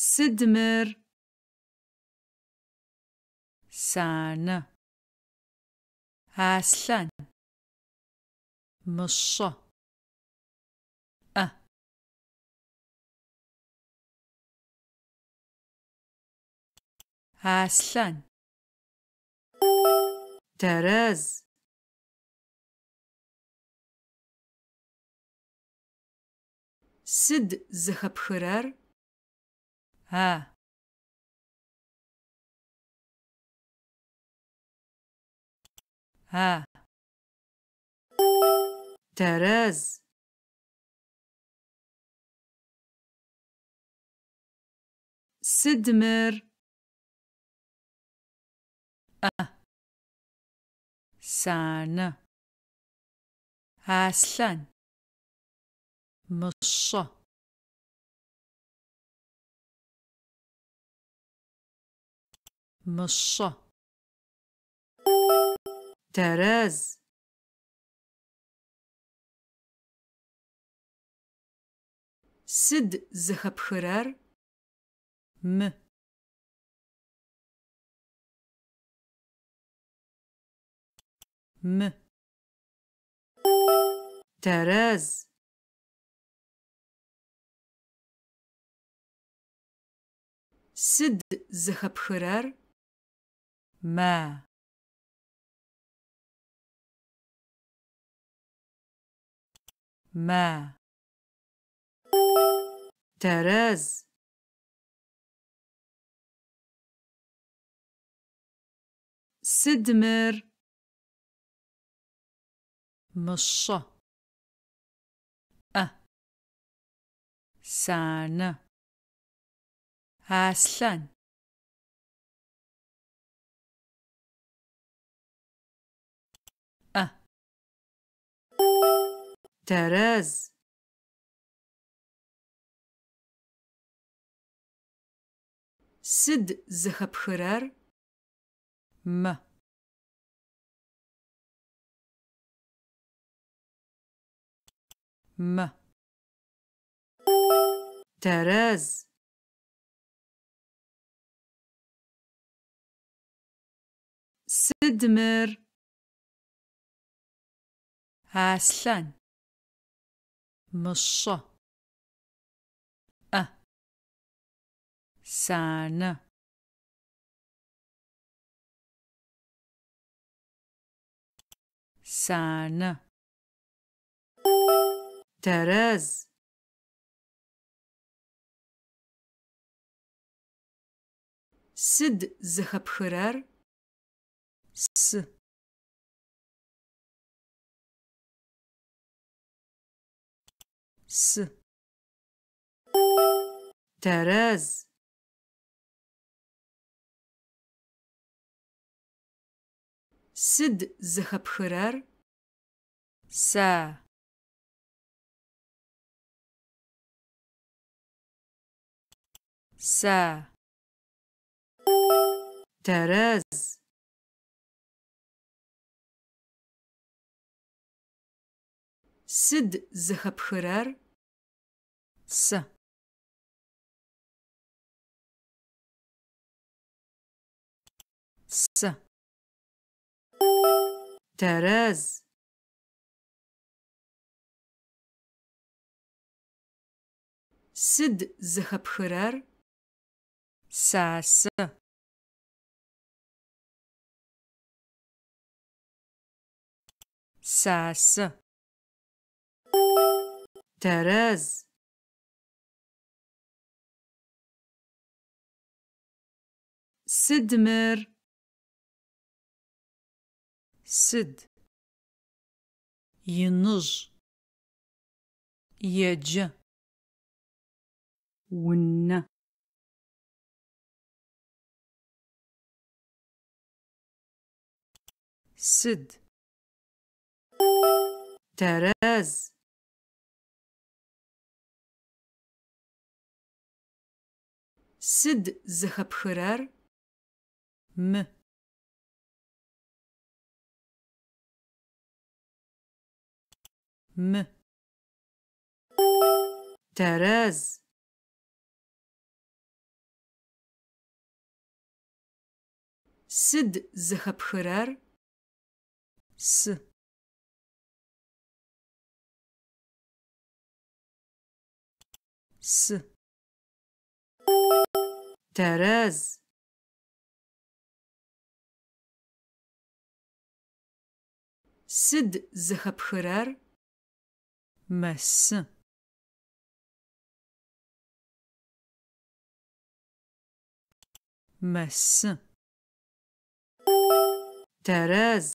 سدمر سانة أسلان مشة أسلان ترز سد زخبخرر ترز سدمر سانة أسلان مشة مشة ترز سد زخبخرر ترز سد زخبخرر ما ترز سدمر مشة سانة أسلان ترز سد زخبخرر ترز سدمر أسلان مشة سانة ترز سد زخبخرر ترز سد زخبخرر ترز سد زخبخرر ترز سد زخبخرر ساسة ترز سدمر سد ينج يج ون سد ترز سد زخبخرر ترز Сыд зыхэпхырэр? Сы. Сы. Тэрэз. Сыд зыхэпхырэр? Мэсы. Мэсы. Тэрэз.